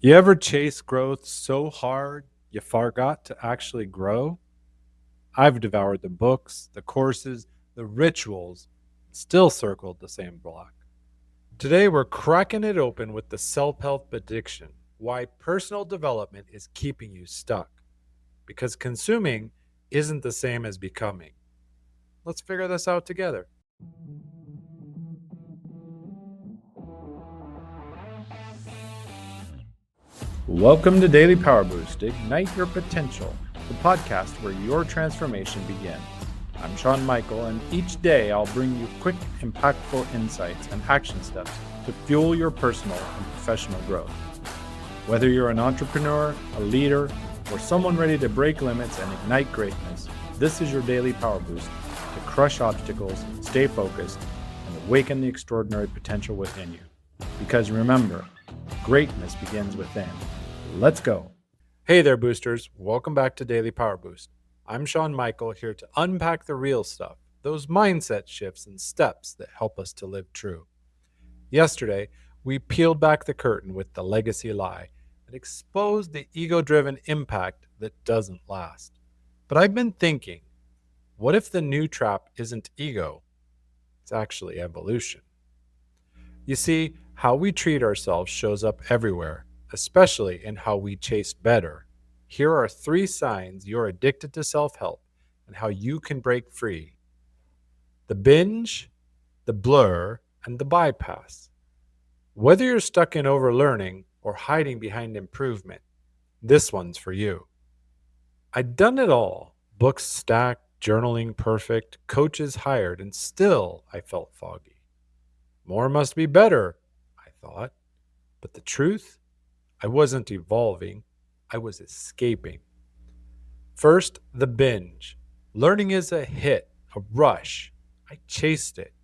You ever chase growth so hard you forgot to actually grow? I've devoured the books, the courses, the rituals, still circled the same block. Today we're cracking it open with the self-help addiction, why personal development is keeping you stuck. Because consuming isn't the same as becoming. Let's figure this out together. Welcome to Daily Power Boost, Ignite Your Potential, the podcast where your transformation begins. I'm Sean Michael, and each day I'll bring you quick, impactful insights and action steps to fuel your personal and professional growth. Whether you're an entrepreneur, a leader, or someone ready to break limits and ignite greatness, this is your daily power boost to crush obstacles, stay focused, and awaken the extraordinary potential within you. Because remember, greatness begins within. Let's go. Hey there, boosters. Welcome back to Daily Power Boost. I'm Sean Michael, here to unpack the real stuff, those mindset shifts and steps that help us to live true. Yesterday, we peeled back the curtain with the legacy lie and exposed the ego-driven impact that doesn't last. But I've been thinking, what if the new trap isn't ego? It's actually evolution. You see, how we treat ourselves shows up everywhere, especially in how we chase better. Here are 3 signs you're addicted to self-help and how you can break free: the binge, the blur, and the bypass. Whether you're stuck in overlearning or hiding behind improvement, this one's for you. I'd done it all: books stacked, journaling perfect, coaches hired, and still I felt foggy. More must be better, I thought. But the truth? I wasn't evolving, I was escaping. First, the binge. Learning is a hit, a rush. I chased it.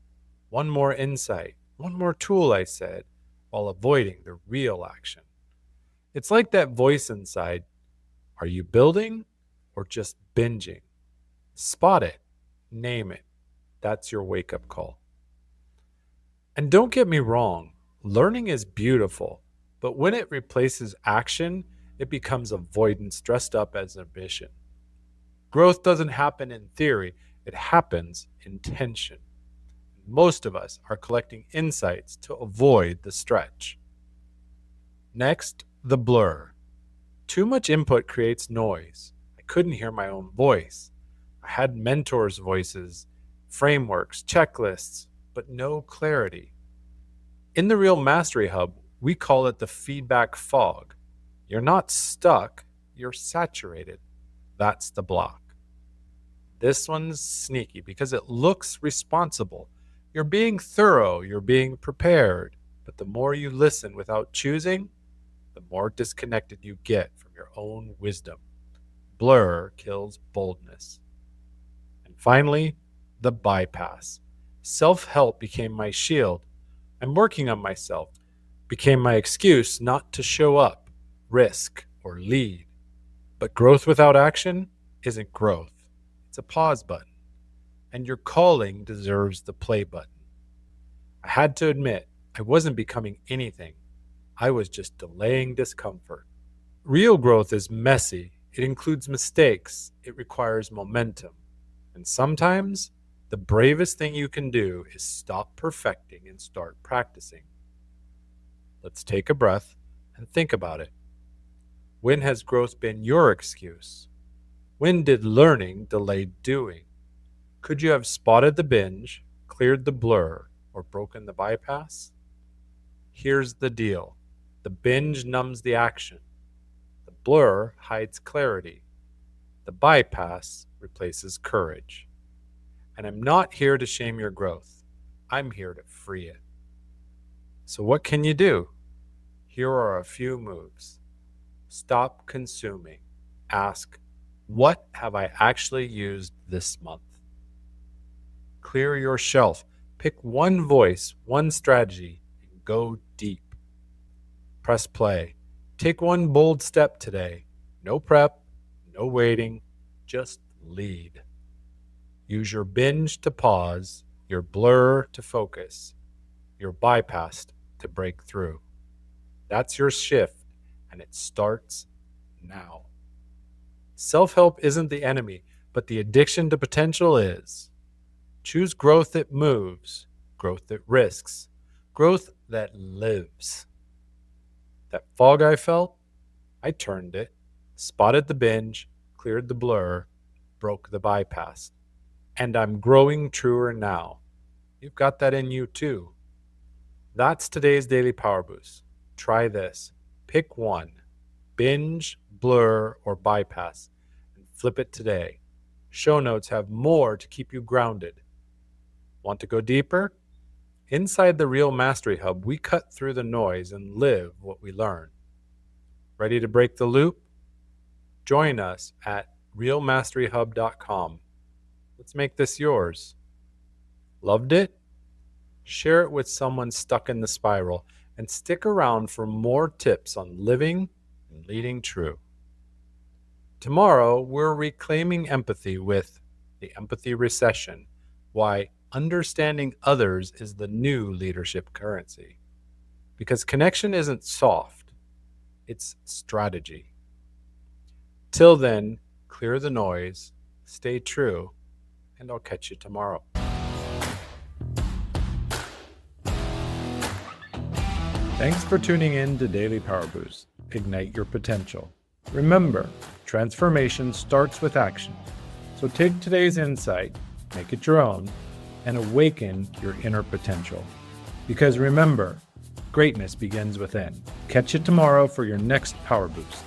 One more insight, one more tool, I said, while avoiding the real action. It's like that voice inside: are you building or just binging? Spot it, name it. That's your wake up call. And don't get me wrong, learning is beautiful, but when it replaces action, it becomes avoidance dressed up as ambition. Growth doesn't happen in theory, it happens in tension. Most of us are collecting insights to avoid the stretch. Next, the blur. Too much input creates noise. I couldn't hear my own voice. I had mentors' voices, frameworks, checklists, but no clarity. In the Real Mastery Hub, we call it the feedback fog. You're not stuck, you're saturated. That's the block. This one's sneaky because it looks responsible. You're being thorough, you're being prepared. But the more you listen without choosing, the more disconnected you get from your own wisdom. Blur kills boldness. And finally, the bypass. Self-help became my shield. I'm working on myself. Became my excuse not to show up, risk, or lead. But growth without action isn't growth. It's a pause button. And your calling deserves the play button. I had to admit, I wasn't becoming anything. I was just delaying discomfort. Real growth is messy. It includes mistakes. It requires momentum. And sometimes, the bravest thing you can do is stop perfecting and start practicing. Let's take a breath and think about it. When has growth been your excuse? When did learning delay doing? Could you have spotted the binge, cleared the blur, or broken the bypass? Here's the deal. The binge numbs the action. The blur hides clarity. The bypass replaces courage. And I'm not here to shame your growth. I'm here to free it. So what can you do? Here are a few moves. Stop consuming. Ask, what have I actually used this month? Clear your shelf. Pick one voice, one strategy, and go deep. Press play. Take one bold step today. No prep, no waiting, just lead. Use your binge to pause, your blur to focus, your bypass to break through. That's your shift, and it starts now. Self-help isn't the enemy, but the addiction to potential is. Choose growth that moves, growth that risks, growth that lives. That fog I felt, I turned it, spotted the binge, cleared the blur, broke the bypass. And I'm growing truer now. You've got that in you too. That's today's Daily Power Boost. Try this. Pick one, binge, blur, or bypass, and flip it today. Show notes have more to keep you grounded. Want to go deeper? Inside the Real Mastery Hub, we cut through the noise and live what we learn. Ready to break the loop? Join us at realmasteryhub.com. Let's make this yours. Loved it? Share it with someone stuck in the spiral and stick around for more tips on living and leading true. Tomorrow, we're reclaiming empathy with the empathy recession, why understanding others is the new leadership currency. Because connection isn't soft, it's strategy. Till then, clear the noise, stay true, and I'll catch you tomorrow. Thanks for tuning in to Daily Power Boost. Ignite your potential. Remember, transformation starts with action. So take today's insight, make it your own, and awaken your inner potential. Because remember, greatness begins within. Catch you tomorrow for your next Power Boost.